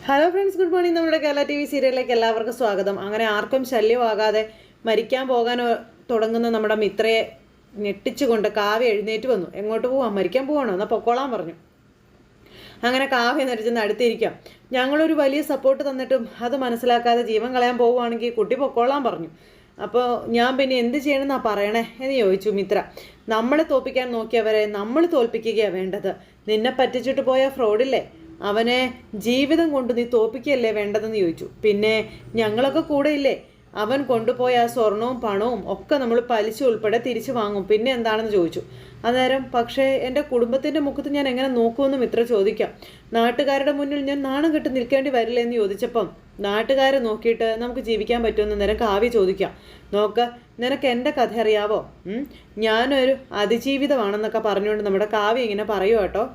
Hello friends, good morning. നമ്മുടെ Kerala TV സീരിയലിലേക്ക് എല്ലാവർക്കും സ്വാഗതം. അങ്ങനെ ആർക്കും ശല്യമാകാതെ മരിക്കാൻ പോകാൻ തുടങ്ങുന്ന നമ്മുടെ മിത്രയെ ഞെട്ടിച്ചുകൊണ്ട് കാവ്യ എഴുന്നേറ്റ് വന്നു. എങ്ങോട്ട് പോവാം? മരിക്കാൻ പോവാണോ? എന്നാൽ പൊക്കോളാൻ പറഞ്ഞു. അങ്ങനെ കാവ്യ നരിച്ചെന്ന് അടുത്തിരിക്കാം. ഞങ്ങളൊരു വലിയ സപ്പോർട്ട് തന്നിട്ടും അത് മനസ്സിലാക്കാതെ ജീവൻ കളയാൻ പോവുകയാണെങ്കിൽ കുട്ടി പൊക്കോളാൻ പറഞ്ഞു. അപ്പോൾ ഞാൻ പിന്നെ എന്ത് ചെയ്യണമെന്നാ പറയണേ എന്ന് ചോദിച്ചു മിത്ര. നമ്മളെ തോൽപ്പിക്കാൻ നോക്കിയവരെ നമ്മൾ തോൽപ്പിക്കുകയാണ് വേണ്ടത്. നിന്നെ പറ്റിച്ചിട്ട് പോയ ഫ്രോഡില്ലേ, അവനെ ജീവിതം കൊണ്ട് നീ തോൽപ്പിക്കുകയല്ലേ വേണ്ടതെന്ന് ചോദിച്ചു. പിന്നെ ഞങ്ങളൊക്കെ കൂടെ ഇല്ലേ, അവൻ കൊണ്ടുപോയ ആ സ്വർണവും പണവും ഒക്കെ നമ്മൾ പലിശ ഉൾപ്പെടെ തിരിച്ചു വാങ്ങും, പിന്നെ എന്താണെന്ന് ചോദിച്ചു. അന്നേരം പക്ഷേ എൻ്റെ കുടുംബത്തിൻ്റെ മുഖത്ത് ഞാൻ എങ്ങനെ നോക്കുമെന്നും ഇത്ര ചോദിക്കാം. നാട്ടുകാരുടെ മുന്നിൽ ഞാൻ നാണം കെട്ട് നിൽക്കേണ്ടി വരില്ല എന്ന് ചോദിച്ചപ്പം നാട്ടുകാരെ നോക്കിയിട്ട് നമുക്ക് ജീവിക്കാൻ പറ്റുമെന്ന് നേരം കാവ്യ ചോദിക്കാം. നോക്ക്, നിനക്ക് എൻ്റെ കഥ അറിയാവോ? ഞാനൊരു അതിജീവിതമാണെന്നൊക്കെ പറഞ്ഞുകൊണ്ട് നമ്മുടെ കാവ്യ ഇങ്ങനെ പറയുക കേട്ടോ.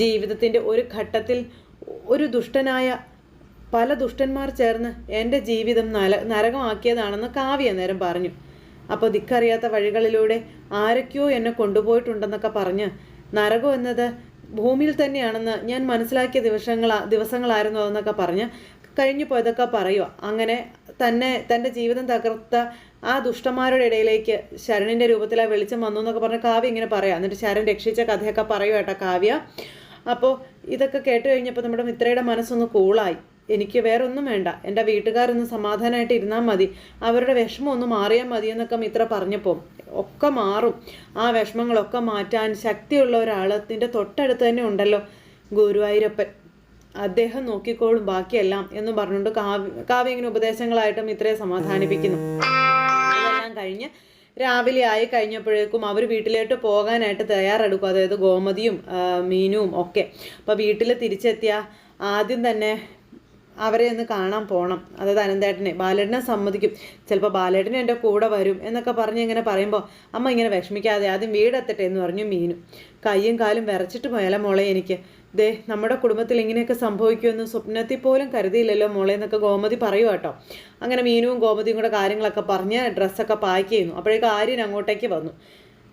ജീവിതത്തിൻ്റെ ഒരു ഘട്ടത്തിൽ ഒരു ദുഷ്ടനായ പല ദുഷ്ടന്മാർ ചേർന്ന് എൻ്റെ ജീവിതം നരകമാക്കിയതാണെന്ന് കാവ്യ നേരം പറഞ്ഞു. അപ്പോൾ ദിക്കറിയാത്ത വഴികളിലൂടെ ആരൊക്കെയോ എന്നെ കൊണ്ടുപോയിട്ടുണ്ടെന്നൊക്കെ പറഞ്ഞ് നരകം എന്നത് ഭൂമിയിൽ തന്നെയാണെന്ന് ഞാൻ മനസ്സിലാക്കിയ ദിവസങ്ങളായിരുന്നു അതെന്നൊക്കെ പറഞ്ഞ് കഴിഞ്ഞു പോയതൊക്കെ പറയുക. അങ്ങനെ തൻ്റെ ജീവിതം തകർത്ത ആ ദുഷ്ടന്മാരുടെ ഇടയിലേക്ക് ശരണിൻ്റെ രൂപത്തിലാ വെളിച്ചം വന്നു എന്നൊക്കെ പറഞ്ഞ് കാവ്യ ഇങ്ങനെ പറയാം. എന്നിട്ട് ശരൺ രക്ഷിച്ച കഥയൊക്കെ പറയുക കേട്ടോ കാവ്യ. അപ്പോൾ ഇതൊക്കെ കേട്ട് കഴിഞ്ഞപ്പോൾ നമ്മുടെ മിത്രയുടെ മനസ്സൊന്ന് കൂളായി. എനിക്ക് വേറെ ഒന്നും വേണ്ട, എൻ്റെ വീട്ടുകാരൊന്ന് സമാധാനമായിട്ട് ഇരുന്നാൽ മതി, അവരുടെ വിഷമം ഒന്ന് മാറിയാൽ മതി എന്നൊക്കെ മിത്ര പറഞ്ഞപ്പോൾ ഒക്കെ മാറും. ആ വിഷമങ്ങളൊക്കെ മാറ്റാൻ ശക്തിയുള്ള ഒരാൾ നിൻ്റെ തൊട്ടടുത്ത് തന്നെ ഉണ്ടല്ലോ, ഗുരുവായൂരപ്പൻ, അദ്ദേഹം നോക്കിക്കോളും ബാക്കിയെല്ലാം എന്നും പറഞ്ഞുകൊണ്ട് കാവ്യ ഇങ്ങനെ ഉപദേശങ്ങളായിട്ടും മിത്രയെ സമാധാനിപ്പിക്കുന്നു. ഇതെല്ലാം കഴിഞ്ഞ് രാവിലെ ആയി കഴിഞ്ഞപ്പോഴേക്കും അവർ വീട്ടിലോട്ട് പോകാനായിട്ട് തയ്യാറെടുക്കും. അതായത് ഗോമതിയും മീനുവും ഒക്കെ. അപ്പോൾ വീട്ടിൽ തിരിച്ചെത്തിയ ആദ്യം തന്നെ അവരെ ഒന്ന് കാണാൻ പോകണം. അതായത് അനന്തേട്ടനെ, ബാലേട്ടനെ സമ്മതിക്കും, ചിലപ്പോൾ ബാലേട്ടനെ എൻ്റെ കൂടെ വരും എന്നൊക്കെ പറഞ്ഞ് ഇങ്ങനെ പറയുമ്പോൾ അമ്മ ഇങ്ങനെ വിഷമിക്കാതെ ആദ്യം വീടെത്തട്ടെ എന്ന് പറഞ്ഞു മീനു. കയ്യും കാലും വിറച്ചിട്ട് പോയാലോ മോളെ, എനിക്ക് ദേ നമ്മുടെ കുടുംബത്തിൽ ഇങ്ങനെയൊക്കെ സംഭവിക്കുമെന്ന് സ്വപ്നത്തിൽ പോലും കരുതിയില്ലല്ലോ മോളെ എന്നൊക്കെ ഗോമതി പറയൂ കേട്ടോ. അങ്ങനെ മീനുവും ഗോമതിയും കൂടെ കാര്യങ്ങളൊക്കെ പറഞ്ഞ് ഡ്രസ്സൊക്കെ പാക്ക് ചെയ്യുന്നു. അപ്പോഴേക്കും ആര്യൻ അങ്ങോട്ടേക്ക് വന്നു.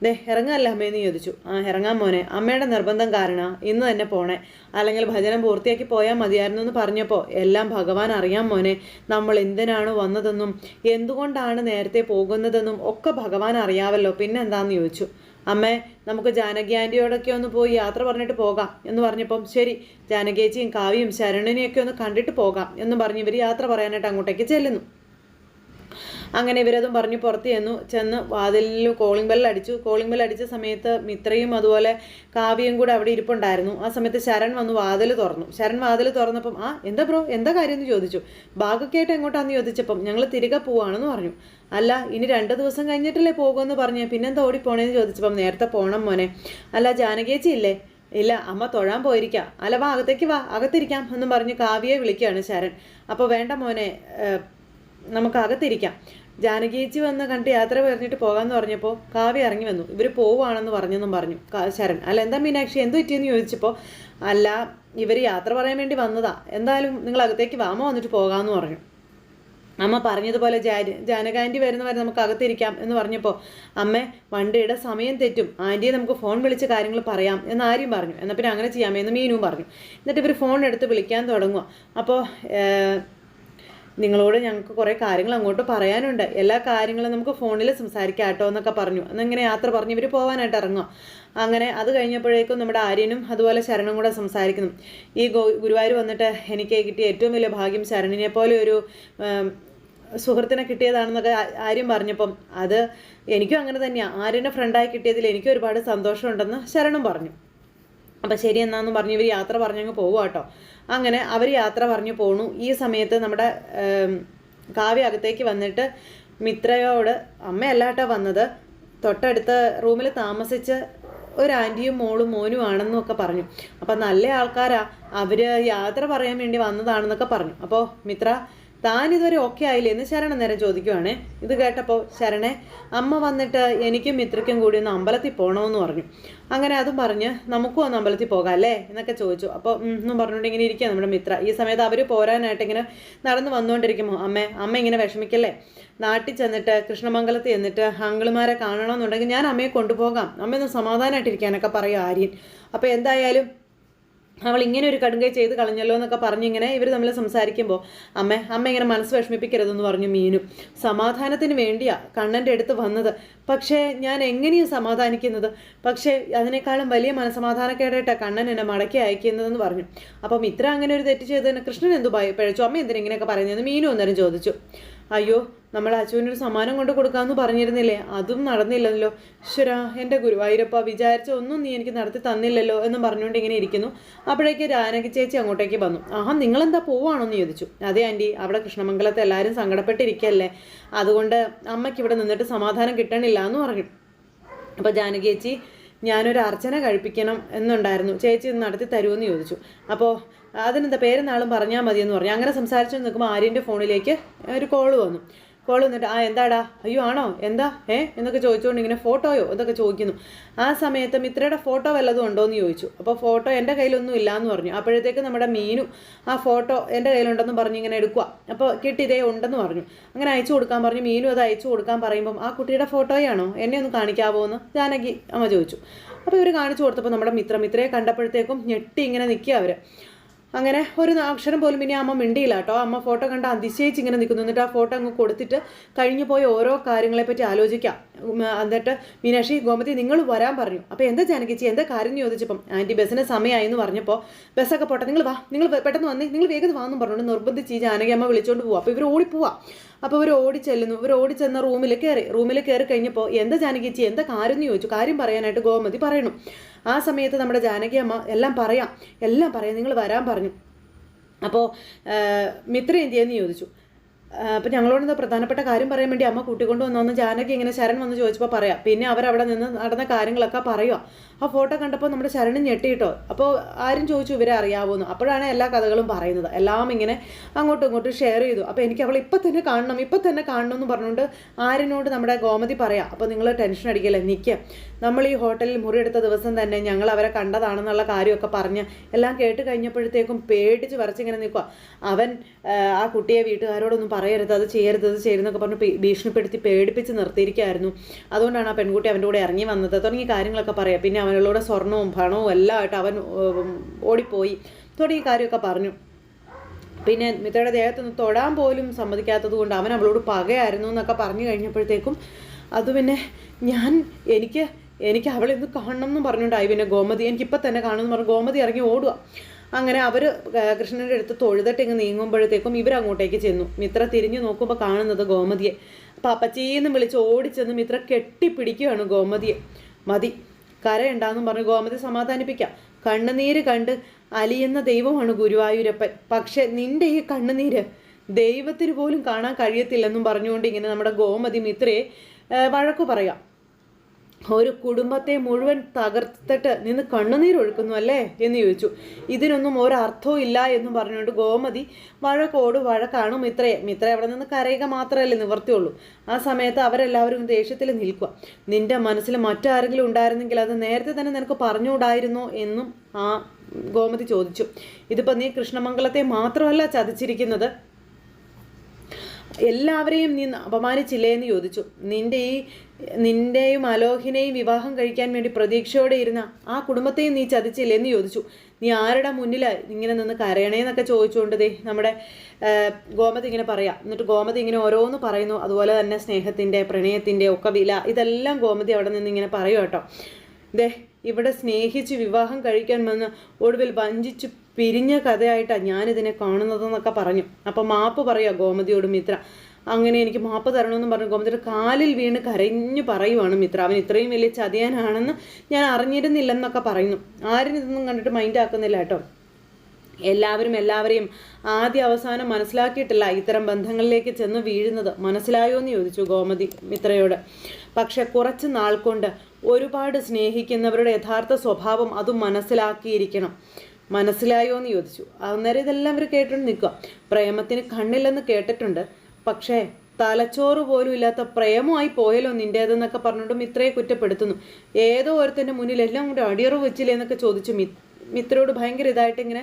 ദേ ഇറങ്ങാമല്ല അമ്മയെന്ന് ചോദിച്ചു. ഇറങ്ങാൻ മോനെ, അമ്മയുടെ നിർബന്ധം കാരണം ഇന്ന് തന്നെ പോണേ, അല്ലെങ്കിൽ ഭജനം പൂർത്തിയാക്കി പോയാൽ മതിയായിരുന്നു എന്ന് പറഞ്ഞപ്പോൾ എല്ലാം ഭഗവാൻ അറിയാം മോനെ, നമ്മൾ എന്തിനാണ് വന്നതെന്നും എന്തുകൊണ്ടാണ് നേരത്തെ പോകുന്നതെന്നും ഒക്കെ ഭഗവാൻ അറിയാമല്ലോ, പിന്നെ എന്താണെന്ന് ചോദിച്ചു. അമ്മേ, നമുക്ക് ജാനകി ആൻറ്റിയോടൊക്കെ ഒന്ന് പോയി യാത്ര പറഞ്ഞിട്ട് പോകാം എന്ന് പറഞ്ഞപ്പം ശരി, ജാനകിയേച്ചിയും കാവ്യയും ശരണിനെയൊക്കെ ഒന്ന് കണ്ടിട്ട് പോകാം എന്ന് പറഞ്ഞ് ഇവർ യാത്ര പറയാനായിട്ട് അങ്ങോട്ടേക്ക് ചെല്ലുന്നു. അങ്ങനെ ഇവരതും പറഞ്ഞ് പുറത്ത് ചെന്ന് വാതിലിൽ കോളിംഗ് ബെൽ അടിച്ച സമയത്ത് മിത്രയും അതുപോലെ കാവ്യയും കൂടെ അവിടെ ഇരിപ്പുണ്ടായിരുന്നു. ആ സമയത്ത് ശരൺ വന്ന് വാതിൽ തുറന്നപ്പം എന്താ ബ്രോ, എന്താ കാര്യം എന്ന് ചോദിച്ചു. ബാഗൊക്കെ ആയിട്ട് എങ്ങോട്ടാന്ന് ചോദിച്ചപ്പം ഞങ്ങൾ തിരികെ പോവാണെന്ന് പറഞ്ഞു. അല്ല, ഇനി 2 ദിവസം കഴിഞ്ഞിട്ടല്ലേ പോകുമെന്ന് പറഞ്ഞ് പിന്നെന്താ ഓടിപ്പോണേന്ന് ചോദിച്ചപ്പം നേരത്തെ പോകണം മോനെ. അല്ല ജാനകിയേച്ചി ഇല്ലേ? ഇല്ല, അമ്മ തൊഴാൻ പോയിരിക്കാം. അല്ല വാ, അകത്തേക്ക് വാ, അകത്തിരിക്കാം എന്നും പറഞ്ഞ് കാവ്യയെ വിളിക്കുകയാണ് ശരൺ. അപ്പോൾ വേണ്ട മോനെ, നമുക്ക് അകത്തിരിക്കാം, ജാനകിയേച്ചി വന്ന് കണ്ട് യാത്ര പറഞ്ഞിട്ട് പോകാമെന്ന് പറഞ്ഞപ്പോൾ കാവ്യ ഇറങ്ങി വന്നു. ഇവർ പോവുകയാണെന്ന് പറഞ്ഞെന്നും പറഞ്ഞു ശരൺ. അല്ല എന്താ മീനാക്ഷി, എന്ത് പറ്റിയെന്ന് ചോദിച്ചപ്പോൾ അല്ല ഇവർ യാത്ര പറയാൻ വേണ്ടി വന്നതാ, എന്തായാലും നിങ്ങൾ അകത്തേക്ക് വാമ വന്നിട്ട് പോകാമെന്ന് പറഞ്ഞു. അമ്മ പറഞ്ഞതുപോലെ ജാനകാൻറ്റി വരുന്നവരെ നമുക്ക് അകത്തിരിക്കാം എന്ന് പറഞ്ഞപ്പോൾ അമ്മേ, വണ്ടിയുടെ സമയം തെറ്റും, ആൻറ്റിയെ നമുക്ക് ഫോൺ വിളിച്ച് കാര്യങ്ങൾ പറയാം എന്ന് ആര്യം പറഞ്ഞു. എന്നാൽ പിന്നെ അങ്ങനെ ചെയ്യാമേ എന്ന് മീനും പറഞ്ഞു. എന്നിട്ട് ഇവർ ഫോൺ എടുത്ത് വിളിക്കാൻ തുടങ്ങുക. അപ്പോൾ നിങ്ങളോട് ഞങ്ങൾക്ക് കുറേ കാര്യങ്ങൾ അങ്ങോട്ട് പറയാനുണ്ട്, എല്ലാ കാര്യങ്ങളും നമുക്ക് ഫോണിൽ സംസാരിക്കാം കേട്ടോ എന്നൊക്കെ പറഞ്ഞു. എന്നിങ്ങനെ യാത്ര പറഞ്ഞ് ഇവർ പോകാനായിട്ട് ഇറങ്ങുക. അങ്ങനെ അത് കഴിഞ്ഞപ്പോഴേക്കും നമ്മുടെ ആര്യനും അതുപോലെ ശരണും കൂടെ സംസാരിക്കുന്നു. ഈ ഗുരുവായൂർ വന്നിട്ട് എനിക്ക് കിട്ടിയ ഏറ്റവും വലിയ ഭാഗ്യം ശരണിനെ പോലെ ഒരു സുഹൃത്തിനെ കിട്ടിയതാണെന്നൊക്കെ ആര്യം പറഞ്ഞപ്പം അത് എനിക്കും അങ്ങനെ തന്നെയാണ്, ആര്യൻ്റെ ഫ്രണ്ടായി കിട്ടിയതിൽ എനിക്കും ഒരുപാട് സന്തോഷമുണ്ടെന്ന് ശരണും പറഞ്ഞു. അപ്പം ശരി എന്നാന്ന് പറഞ്ഞ് ഇവർ യാത്ര പറഞ്ഞങ്ങ് പോവുക കേട്ടോ. അങ്ങനെ അവർ യാത്ര പറഞ്ഞു പോണു. ഈ സമയത്ത് നമ്മുടെ കാവ്യ അകത്തേക്ക് വന്നിട്ട് മിത്രയോട് അമ്മയല്ല കേട്ടോ വന്നത്, തൊട്ടടുത്ത റൂമിൽ താമസിച്ച് ഒരു ആൻറ്റിയും മോളും മോനും ആണെന്നൊക്കെ പറഞ്ഞു. അപ്പം നല്ല ആൾക്കാരാ, അവർ യാത്ര പറയാൻ വേണ്ടി വന്നതാണെന്നൊക്കെ പറഞ്ഞു. അപ്പോൾ മിത്ര, താൻ ഇതുവരെ ഓക്കെ ആയില്ലേ എന്ന് ശരണ നേരം ചോദിക്കുവാണേ. ഇത് കേട്ടപ്പോൾ ശരണെ, അമ്മ വന്നിട്ട് എനിക്കും മിത്രയ്ക്കും കൂടി ഒന്ന് അമ്പലത്തിൽ പോകണമെന്ന് പറഞ്ഞു. അങ്ങനെ അതും പറഞ്ഞ് നമുക്കും ഒന്ന് അമ്പലത്തിൽ പോകാം അല്ലേ എന്നൊക്കെ ചോദിച്ചു. അപ്പോൾ എന്നും പറഞ്ഞുകൊണ്ട് ഇങ്ങനെ ഇരിക്കുക നമ്മുടെ മിത്ര. ഈ സമയത്ത് അവർ പോരാനായിട്ട് ഇങ്ങനെ നടന്ന് വന്നുകൊണ്ടിരിക്കുമ്പോൾ അമ്മ ഇങ്ങനെ വിഷമിക്കല്ലേ, നാട്ടിൽ ചെന്നിട്ട് കൃഷ്ണമംഗലത്തിൽ ചെന്നിട്ട് അങ്കിളുമാരെ കാണണമെന്നുണ്ടെങ്കിൽ ഞാൻ അമ്മയെ കൊണ്ടുപോകാം, അമ്മയൊന്ന് സമാധാനമായിട്ടിരിക്കാനൊക്കെ പറയും ആര്യൻ. അപ്പോൾ എന്തായാലും അവൾ ഇങ്ങനെ ഒരു കടുങ്കൈ ചെയ്ത് കളഞ്ഞല്ലോ എന്നൊക്കെ പറഞ്ഞിങ്ങനെ ഇവർ തമ്മിൽ സംസാരിക്കുമ്പോൾ അമ്മ ഇങ്ങനെ മനസ്സ് വിഷമിപ്പിക്കരുതെന്ന് പറഞ്ഞു മീനു. സമാധാനത്തിന് വേണ്ടിയാ കണ്ണൻ്റെ അടുത്ത് വന്നത്, പക്ഷേ ഞാൻ എങ്ങനെയും സമാധാനിക്കുന്നത്, പക്ഷേ അതിനേക്കാളും വലിയ മനസ്സമാധാനക്കേടായിട്ടാണ് കണ്ണൻ എന്നെ മടക്കി അയക്കുന്നതെന്ന് പറഞ്ഞു. അപ്പം ഇത്ര അങ്ങനെ ഒരു തെറ്റ് ചെയ്തതിന് കൃഷ്ണൻ എന്തു പഴിച്ചു, അമ്മ എന്തിനാ ഇങ്ങനെയൊക്കെ പറയുന്നതെന്ന് മീനു അന്നേരം ചോദിച്ചു. അയ്യോ, നമ്മൾ അച്ചുവിനൊരു സമ്മാനം കൊണ്ട് കൊടുക്കാമെന്ന് പറഞ്ഞിരുന്നില്ലേ, അതും നടന്നില്ലല്ലോ. ഈശ്വരാ, എൻ്റെ ഗുരുവായൂരപ്പ, വിചാരിച്ച ഒന്നും നീ എനിക്ക് നടത്തി തന്നില്ലല്ലോ എന്നും പറഞ്ഞുകൊണ്ട് ഇങ്ങനെ ഇരിക്കുന്നു. അപ്പോഴേക്ക് ജാനകി ചേച്ചി അങ്ങോട്ടേക്ക് വന്നു. നിങ്ങളെന്താ പോവാണോ എന്ന് ചോദിച്ചു. അതെ ആൻറ്റി, അവിടെ കൃഷ്ണമംഗലത്തെ എല്ലാവരും സങ്കടപ്പെട്ടിരിക്കല്ലേ, അതുകൊണ്ട് അമ്മയ്ക്ക് ഇവിടെ നിന്നിട്ട് സമാധാനം കിട്ടണില്ല എന്ന് പറഞ്ഞു. അപ്പോൾ ജാനകി ചേച്ചി, ഞാനൊരു അർച്ചന കഴിപ്പിക്കണം എന്നുണ്ടായിരുന്നു, ചേച്ചി ഇത് നടത്തി തരുമെന്ന് ചോദിച്ചു. അപ്പോൾ അതിനെന്താ പേരെന്നാളും പറഞ്ഞാൽ മതിയെന്ന് പറഞ്ഞു. അങ്ങനെ സംസാരിച്ചു നിൽക്കുമ്പോൾ ആര്യൻ്റെ ഫോണിലേക്ക് ഒരു കോള് വന്നു. കോൾ വന്നിട്ട് എന്താടാ, അയ്യോ ആണോ, എന്താ എന്നൊക്കെ ചോദിച്ചുകൊണ്ട് ഇങ്ങനെ ഫോട്ടോയോ എന്നൊക്കെ ചോദിക്കുന്നു. ആ സമയത്ത് മിത്രയുടെ ഫോട്ടോ വല്ലതും ഉണ്ടോ എന്ന് ചോദിച്ചു. അപ്പോൾ ഫോട്ടോ എൻ്റെ കയ്യിലൊന്നും ഇല്ല എന്ന് പറഞ്ഞു. അപ്പോഴത്തേക്ക് നമ്മുടെ മീനു ആ ഫോട്ടോ എൻ്റെ കയ്യിലുണ്ടെന്ന് പറഞ്ഞ് ഇങ്ങനെ എടുക്കുക. അപ്പോൾ ഇതേ ഉണ്ടെന്ന് പറഞ്ഞു. അങ്ങനെ അയച്ചു കൊടുക്കാൻ പറഞ്ഞു. മീനു അത് അയച്ചു കൊടുക്കാൻ പറയുമ്പം ആ കുട്ടിയുടെ ഫോട്ടോയാണോ, എന്നെ ഒന്ന് കാണിക്കാവോ എന്ന് ജാനകി അമ്മ ചോദിച്ചു. അപ്പോൾ ഇവർ കാണിച്ചു കൊടുത്തപ്പോൾ നമ്മുടെ മിത്രയെ കണ്ടപ്പോഴത്തേക്കും ഞെട്ടി ഇങ്ങനെ നിൽക്കുക അവർ. അങ്ങനെ ഒരു അക്ഷരം പോലും ഇനി അമ്മ മിണ്ടിയില്ല കേട്ടോ. അമ്മ ഫോട്ടോ കണ്ട് അതിശയിച്ച് ഇങ്ങനെ നിൽക്കുന്നു. എന്നിട്ട് ആ ഫോട്ടോ അങ്ങ് കൊടുത്തിട്ട് കഴിഞ്ഞു പോയ ഓരോ കാര്യങ്ങളെപ്പറ്റി ആലോചിക്കാം. എന്നിട്ട് മീനാക്ഷി, ഗോമതി നിങ്ങൾ വരാൻ പറഞ്ഞു. അപ്പോൾ എന്താ ജാനകിച്ചി, എന്താ കാര്യം എന്ന് ചോദിച്ചപ്പം ആൻറ്റി ബസ്സിന് സമയമായി എന്ന് പറഞ്ഞപ്പോൾ ബസ്സൊക്കെ പോട്ടെ, നിങ്ങൾ വാ, നിങ്ങൾ പെട്ടെന്ന് വന്നേ, നിങ്ങൾ വേഗം വാന്നും പറഞ്ഞുകൊണ്ട് നിർബന്ധിച്ച് ഈ ജാനകി അമ്മ വിളിച്ചുകൊണ്ട് പോവാം. അപ്പോൾ ഇവർ ഓടിപ്പോവാം. അപ്പോൾ ഇവർ ഓടിച്ചെല്ലുന്നു. ഇവർ ഓടിച്ചെന്ന റൂമിൽ കയറി കഴിഞ്ഞപ്പോൾ എന്താ ജാനകിച്ചി, എന്താ കാര്യം എന്ന് ചോദിച്ചു. കാര്യം പറയാനായിട്ട് ഗോമതി പറയണു. ആ സമയത്ത് നമ്മുടെ ജാനകി അമ്മ എല്ലാം പറയാം, നിങ്ങൾ വരാൻ പറഞ്ഞു. അപ്പോൾ മിത്ര എന്തിയെന്ന് ചോദിച്ചു. അപ്പം ഞങ്ങളോട് പ്രധാനപ്പെട്ട കാര്യം പറയാൻ വേണ്ടി അമ്മ കൂട്ടിക്കൊണ്ട് വന്നോന്ന് ജാനകി ഇങ്ങനെ ശരൺ വന്ന് ചോദിച്ചപ്പോൾ പറയാം. പിന്നെ അവരവിടെ നിന്ന് നടന്ന കാര്യങ്ങളൊക്കെ പറയുക. ആ ഫോട്ടോ കണ്ടപ്പോൾ നമ്മുടെ ശരണിന് ഞെട്ടിയിട്ടോ. അപ്പോൾ ആരും ചോദിച്ചു ഇവരെ അറിയാവുന്നു. അപ്പോഴാണ് എല്ലാ കഥകളും പറയുന്നത്. എല്ലാം ഇങ്ങനെ അങ്ങോട്ടും ഇങ്ങോട്ടും ഷെയർ ചെയ്തു. അപ്പോൾ എനിക്ക് അവൾ ഇപ്പം തന്നെ കാണണം എന്ന് പറഞ്ഞുകൊണ്ട് ആരിനോട് നമ്മുടെ ഗോമതി പറയാം. അപ്പോൾ നിങ്ങൾ ടെൻഷൻ അടിക്കല്ലേ, നിൽക്കുക, നമ്മൾ ഈ ഹോട്ടലിൽ മുറിയെടുത്ത ദിവസം തന്നെ ഞങ്ങൾ അവരെ കണ്ടതാണെന്നുള്ള കാര്യമൊക്കെ പറഞ്ഞ് എല്ലാം കേട്ട് കഴിഞ്ഞപ്പോഴത്തേക്കും പേടിച്ച് വരച്ചിങ്ങനെ നിൽക്കുക. അവൻ ആ കുട്ടിയെ വീട്ടുകാരോടൊന്നും പറയരുത്, അത് ചെയ്യരുതെന്നൊക്കെ പറഞ്ഞ് ഭീഷണിപ്പെടുത്തി പേടിപ്പിച്ച് നിർത്തിയിരിക്കുകയായിരുന്നു. അതുകൊണ്ടാണ് ആ പെൺകുട്ടി അവൻ്റെ കൂടെ ഇറങ്ങി വന്നത് തുടങ്ങിയ കാര്യങ്ങളൊക്കെ പറയാം. പിന്നെ അവനുള്ളൂടെ സ്വർണവും പണവും എല്ലാം ആയിട്ട് അവൻ ഓടിപ്പോയി തുടങ്ങിയ കാര്യമൊക്കെ പറഞ്ഞു. പിന്നെ മിത്രയുടെ ദേഹത്തൊന്ന് തൊടാൻ പോലും സമ്മതിക്കാത്തത് കൊണ്ട് അവൻ അവളോട് പകയായിരുന്നു എന്നൊക്കെ പറഞ്ഞു കഴിഞ്ഞപ്പോഴത്തേക്കും അത് പിന്നെ എനിക്ക് അവളെ ഇന്ന് കാണണം എന്ന് പറഞ്ഞുകൊണ്ടായി. പിന്നെ ഗോമതി എനിക്കിപ്പോൾ തന്നെ കാണുമെന്ന് പറഞ്ഞു ഗോമതി ഇറങ്ങി ഓടുക. അങ്ങനെ അവർ കൃഷ്ണൻ്റെ അടുത്ത് തൊഴുതിട്ട് ഇങ്ങ് നീങ്ങുമ്പോഴത്തേക്കും ഇവരങ്ങോട്ടേക്ക് ചെന്നു. മിത്ര തിരിഞ്ഞു നോക്കുമ്പോൾ കാണുന്നത് ഗോമതിയെ. അപ്പം അപ്പച്ചീന്ന് വിളിച്ച് ഓടിച്ചെന്ന് മിത്ര കെട്ടിപ്പിടിക്കുകയാണ് ഗോമതിയെ. മതി, കരയുണ്ടാന്നും പറഞ്ഞ് ഗോമതി സമാധാനിപ്പിക്കാം. കണ്ണുനീര് കണ്ട് അലിയുന്ന ദൈവമാണ് ഗുരുവായൂരപ്പൻ, പക്ഷെ നിന്റെ ഈ കണ്ണുനീര് ദൈവത്തിന് പോലും കാണാൻ കഴിയത്തില്ലെന്നും പറഞ്ഞുകൊണ്ട് ഇങ്ങനെ നമ്മുടെ ഗോമതി മിത്രയെ വഴക്കു പറയാം. ഒരു കുടുംബത്തെ മുഴുവൻ തകർത്തിട്ട് നിന്ന് കണ്ണുനീരൊഴുക്കുന്നു അല്ലേ എന്ന് ചോദിച്ചു. ഇതിനൊന്നും ഒരർത്ഥവും ഇല്ല എന്നും പറഞ്ഞുകൊണ്ട് ഗോമതി വഴക്കാണ് മിത്ര അവിടെ നിന്ന് കരയുക മാത്രമല്ലേ നിവർത്തിയുള്ളൂ. ആ സമയത്ത് അവരെല്ലാവരും ദേഷ്യത്തിൽ നിൽക്കുക. നിന്റെ മനസ്സിൽ മറ്റാരെങ്കിലും ഉണ്ടായിരുന്നെങ്കിൽ അത് നേരത്തെ തന്നെ നിനക്ക് പറഞ്ഞുകൂടായിരുന്നോ എന്നും ആ ഗോമതി ചോദിച്ചു. ഇതിപ്പോൾ നീ കൃഷ്ണമംഗലത്തെ മാത്രമല്ല ചതിച്ചിരിക്കുന്നത്, എല്ലാവരെയും നീ അപമാനിച്ചില്ലേ എന്ന് ചോദിച്ചു. നിന്റെയും അലോഹിനെയും വിവാഹം കഴിക്കാൻ വേണ്ടി പ്രതീക്ഷയോടെ ഇരുന്ന ആ കുടുംബത്തെയും നീ ചതിച്ചില്ലേ എന്ന് ചോദിച്ചു. നീ ആരുടെ മുന്നിൽ ഇങ്ങനെ നിന്ന് കരയണേന്നൊക്കെ ചോദിച്ചുകൊണ്ട് നമ്മുടെ ഗോമതി ഇങ്ങനെ പറയാം. എന്നിട്ട് ഗോമതി ഇങ്ങനെ ഓരോന്ന് പറയുന്നു. അതുപോലെ തന്നെ സ്നേഹത്തിൻ്റെ പ്രണയത്തിൻ്റെ ഒക്കെ വില ഇതെല്ലാം ഗോമതി അവിടെ നിന്ന് ഇങ്ങനെ പറയും കേട്ടോ. ഇവിടെ സ്നേഹിച്ച് വിവാഹം കഴിക്കാൻ വന്ന് ഒടുവിൽ വഞ്ചിച്ച് പിരിഞ്ഞ കഥയായിട്ടാണ് ഞാനിതിനെ കാണുന്നതെന്നൊക്കെ പറഞ്ഞു. അപ്പം മാപ്പ് പറയുക ഗോമതിയോട് മിത്ര. അങ്ങനെ എനിക്ക് മാപ്പ് തരണമെന്ന് പറഞ്ഞു ഗോമതിയുടെ കാലിൽ വീണ് കരഞ്ഞു പറയുവാണ് മിത്ര. അവൻ ഇത്രയും വലിയ ചതിയാനാണെന്ന് ഞാൻ അറിഞ്ഞിരുന്നില്ലെന്നൊക്കെ പറയുന്നു. ആരും ഇതൊന്നും കണ്ടിട്ട് മൈൻഡ് ആക്കുന്നില്ല കേട്ടോ. എല്ലാവരെയും ആദ്യ അവസാനം മനസ്സിലാക്കിയിട്ടില്ല ഇത്തരം ബന്ധങ്ങളിലേക്ക് ചെന്ന് വീഴുന്നത്. മനസ്സിലായോ എന്ന് ചോദിച്ചു ഗോമതി മിത്രയോട്. പക്ഷെ കുറച്ച് നാൾ കൊണ്ട് ഒരുപാട് സ്നേഹിക്കുന്നവരുടെ യഥാർത്ഥ സ്വഭാവം അതും മനസ്സിലാക്കിയിരിക്കണം. മനസ്സിലായോ എന്ന് ചോദിച്ചു. അന്നേരം ഇതെല്ലാം അവർ കേട്ടുകൊണ്ട് നിൽക്കുക. പ്രേമത്തിന് കണ്ണില്ലെന്ന് കേട്ടിട്ടുണ്ട്, പക്ഷേ തലച്ചോറ് പോലും ഇല്ലാത്ത പ്രേമമായി പോയല്ലോ നിൻ്റേതെന്നൊക്കെ പറഞ്ഞുകൊണ്ട് മിത്രയെ കുറ്റപ്പെടുത്തുന്നു. ഏതോ ഒരുത്തൻ്റെ മുന്നിൽ എല്ലാം കൂടെ അടിയറവ് വെച്ചില്ലേ എന്നൊക്കെ ചോദിച്ചു മിത്രയോട് ഭയങ്കര ഇതായിട്ട് ഇങ്ങനെ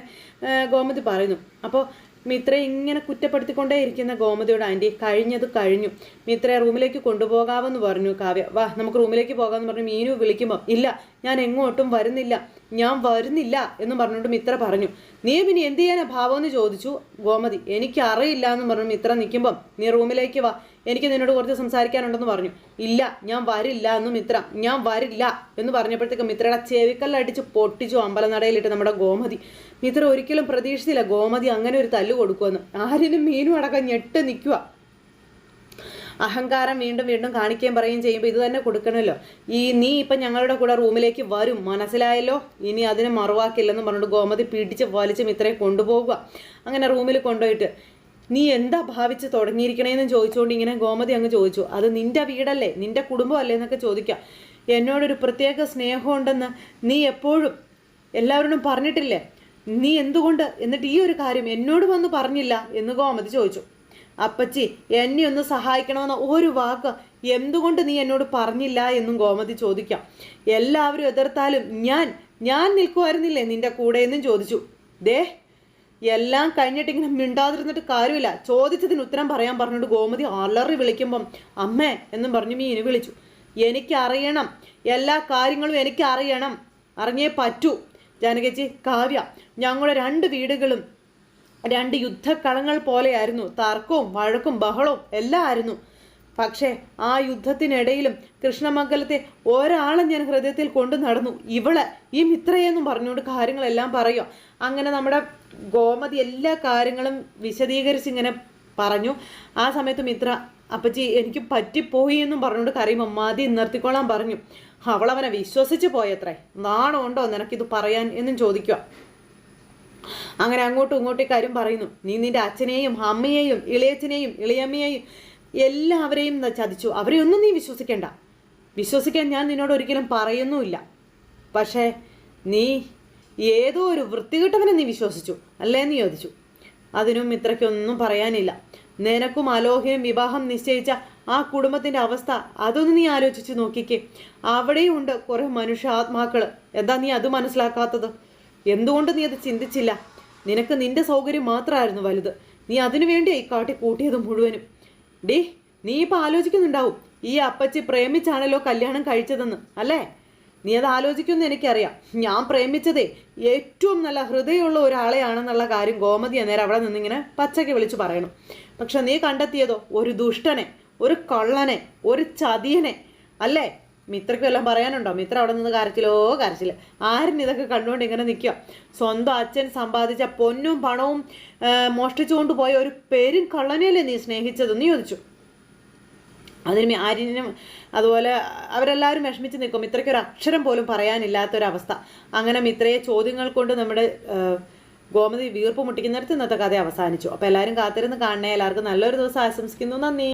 ഗോമതി പറയുന്നു. അപ്പോൾ മിത്രയെ ഇങ്ങനെ കുറ്റപ്പെടുത്തിക്കൊണ്ടേ ഇരിക്കുന്ന ഗോമതിയോട് ആൻറ്റി കഴിഞ്ഞു, മിത്രയെ റൂമിലേക്ക് കൊണ്ടുപോകാമെന്ന് പറഞ്ഞു കാവ്യ. വാ നമുക്ക് റൂമിലേക്ക് പോകാമെന്ന് പറഞ്ഞു മീനു വിളിക്കുമ്പോൾ ഇല്ല, ഞാൻ എങ്ങോട്ടും വരുന്നില്ല, ഞാൻ വരുന്നില്ല എന്ന് പറഞ്ഞുകൊണ്ട് മിത്ര പറഞ്ഞു. നീ പിന്നെ എന്ത് ചെയ്യാനാ ഭാവം എന്ന് ചോദിച്ചു ഗോമതി. എനിക്കറിയില്ല എന്ന് പറഞ്ഞു മിത്ര നിൽക്കുമ്പം, നീ റൂമിലേക്ക് വാ, എനിക്ക് നിന്നോട് കുറച്ച് സംസാരിക്കാനുണ്ടെന്ന് പറഞ്ഞു. ഇല്ല, ഞാൻ വരില്ല എന്ന് മിത്ര. ഞാൻ വരില്ല എന്ന് പറഞ്ഞപ്പോഴത്തേക്ക് മിത്രയുടെ ചെവിക്കല്ലടിച്ച് പൊട്ടിച്ചു അമ്പലനടയിലിട്ട് നമ്മുടെ ഗോമതി. മിത്ര ഒരിക്കലും പ്രതീക്ഷിച്ചില്ല ഗോമതി അങ്ങനെ ഒരു തല്ല് കൊടുക്കുമെന്ന്. ആരിനും മീനും അടക്കം ഞെട്ട് നിൽക്കുക. അഹങ്കാരം വീണ്ടും വീണ്ടും കാണിക്കുകയും പറയുകയും ചെയ്യുമ്പോൾ ഇത് തന്നെ കൊടുക്കണമല്ലോ. നീ ഇപ്പം ഞങ്ങളുടെ കൂടെ റൂമിലേക്ക് വരും, മനസ്സിലായല്ലോ, ഇനി അതിന് മറുവാക്കില്ലെന്ന് പറഞ്ഞിട്ട് ഗോമതി പിടിച്ച് വലിച്ച് മിത്രയെ കൊണ്ടുപോകുക. അങ്ങനെ റൂമിൽ കൊണ്ടുപോയിട്ട് നീ എന്താ ഭാവിച്ച് തുടങ്ങിയിരിക്കണേന്ന് ചോദിച്ചുകൊണ്ട് ഇങ്ങനെ ഗോമതി അങ്ങ് ചോദിച്ചു. അത് നിന്റെ വീടല്ലേ, നിന്റെ കുടുംബമല്ലേ എന്നൊക്കെ ചോദിക്കാം. എന്നോടൊരു പ്രത്യേക സ്നേഹമുണ്ടെന്ന് നീ എപ്പോഴും എല്ലാവരോടും പറഞ്ഞിട്ടില്ലേ, നീ എന്തുകൊണ്ട് എന്നിട്ട് ഈ ഒരു കാര്യം എന്നോട് വന്ന് പറഞ്ഞില്ല എന്ന് ഗോമതി ചോദിച്ചു. അപ്പച്ചി, എന്നെ ഒന്ന് സഹായിക്കണമെന്ന ഒരു വാക്ക് എന്തുകൊണ്ട് നീ എന്നോട് പറഞ്ഞില്ല എന്നും ഗോമതി ചോദിക്കാം. എല്ലാവരും എതിർത്താലും ഞാൻ നിൽക്കുമായിരുന്നില്ലേ നിന്റെ കൂടെ എന്നും ചോദിച്ചു. ദേ, എല്ലാം കഴിഞ്ഞിട്ട് ഇങ്ങനെ മിണ്ടാതിരുന്നിട്ട് കാര്യമില്ല, ചോദിച്ചതിന് ഉത്തരം പറയാൻ പറഞ്ഞിട്ട് ഗോമതി അലറി വിളിക്കുമ്പം അമ്മേ എന്നും പറഞ്ഞു മീനു വിളിച്ചു. എനിക്കറിയണം, എല്ലാ കാര്യങ്ങളും എനിക്കറിയണം, അറിഞ്ഞേ പറ്റൂ. ജാനകിച്ചി, കാവ്യ, ഞങ്ങളുടെ 2 വീടുകളും 2 യുദ്ധക്കളങ്ങൾ പോലെയായിരുന്നു. തർക്കവും വഴക്കും ബഹളവും എല്ലാം ആയിരുന്നു. പക്ഷേ ആ യുദ്ധത്തിനിടയിലും കൃഷ്ണമംഗലത്തെ ഒരാളെ ഞാൻ ഹൃദയത്തിൽ കൊണ്ടു നടന്നു. ഈ മിത്രയെന്നും പറഞ്ഞുകൊണ്ട് കാര്യങ്ങളെല്ലാം പറയുക. അങ്ങനെ നമ്മുടെ ഗോമതി എല്ലാ കാര്യങ്ങളും വിശദീകരിച്ചിങ്ങനെ പറഞ്ഞു. ആ സമയത്ത് മിത്ര, അപ്പച്ചി എനിക്ക് പറ്റിപ്പോയി എന്നും പറഞ്ഞുകൊണ്ട് കരയുമ്പോൾ മതി നിർത്തിക്കൊള്ളാൻ പറഞ്ഞു. അവളവനെ വിശ്വസിച്ച് പോയത്രേ. നാണമുണ്ടോ നിനക്കിത് പറയാൻ എന്നും ചോദിക്കുക. അങ്ങനെ അങ്ങോട്ടും ഇങ്ങോട്ടും കാര്യം പറയുന്നു. നീ നിന്റെ അച്ഛനെയും അമ്മയെയും ഇളയച്ഛനെയും ഇളയമ്മയെയും എല്ലാവരെയും ചതിച്ചു. അവരെയൊന്നും നീ വിശ്വസിക്കാൻ ഞാൻ നിന്നോട് ഒരിക്കലും പറയുന്നുമില്ല. പക്ഷേ നീ ഏതോ ഒരു വൃത്തികെട്ടവനെ നീ വിശ്വസിച്ചു അല്ലേന്ന് ചോദിച്ചു. അതിനും മിത്രയ്ക്കൊന്നും പറയാനില്ല. നിനക്കും അലോഹിനും വിവാഹം നിശ്ചയിച്ച ആ കുടുംബത്തിൻ്റെ അവസ്ഥ അതൊന്ന് നീ ആലോചിച്ച് നോക്കിക്കേ. അവിടെയും ഉണ്ട് കുറേ മനുഷ്യാത്മാക്കൾ. എന്താ നീ അത് മനസ്സിലാക്കാത്തത്? എന്തുകൊണ്ട് നീ അത് ചിന്തിച്ചില്ല? നിനക്ക് നിന്റെ സൗകര്യം മാത്രമായിരുന്നു വലുത്. നീ അതിനു വേണ്ടിയായി കാട്ടി കൂട്ടിയത് മുഴുവനും. നീ ഇപ്പം ആലോചിക്കുന്നുണ്ടാവും, ഈ അപ്പച്ചി പ്രേമിച്ചാണല്ലോ കല്യാണം കഴിച്ചതെന്ന്, അല്ലേ? നീ അത് ആലോചിക്കുമെന്ന് എനിക്കറിയാം. ഞാൻ പ്രേമിച്ചതേ ഏറ്റവും നല്ല ഹൃദയമുള്ള ഒരാളെയാണെന്നുള്ള കാര്യം ഗോമതി അന്നേരം അവിടെ നിന്നിങ്ങനെ പച്ചയ്ക്ക് വിളിച്ച് പറയണം. പക്ഷെ നീ കണ്ടെത്തിയതോ ഒരു ദുഷ്ടനെ, ഒരു കള്ളനെ, ഒരു ചതിയനെ, അല്ലേ? മിത്രയ്ക്കും എല്ലാം പറയാനുണ്ടോ? മിത്ര അവിടെ നിന്ന് കരച്ചില്. ആരും ഇതൊക്കെ കണ്ടുകൊണ്ട് ഇങ്ങനെ നിൽക്കുക. സ്വന്തം അച്ഛൻ സമ്പാദിച്ച പൊന്നും പണവും മോഷ്ടിച്ചുകൊണ്ട് പോയ ഒരു പേരും കള്ളനെയല്ലേ നീ സ്നേഹിച്ചതെന്ന് ചോദിച്ചു. അതിന് ആര്യനും അതുപോലെ അവരെല്ലാവരും വിഷമിച്ച് നിൽക്കും. മിത്രയ്ക്ക് ഒരു അക്ഷരം പോലും പറയാനില്ലാത്തൊരവസ്ഥ. അങ്ങനെ മിത്രയെ ചോദ്യങ്ങൾ കൊണ്ട് നമ്മുടെ ഗോമതി വീർപ്പ് മുട്ടിക്കുന്നിടത്ത് ഇന്നത്തെ കഥ അവസാനിച്ചു. അപ്പോൾ എല്ലാവരും കാത്തിരുന്ന് കാണണേ. എല്ലാവർക്കും നല്ലൊരു ദിവസം ആശംസിക്കുന്നു. നന്ദി.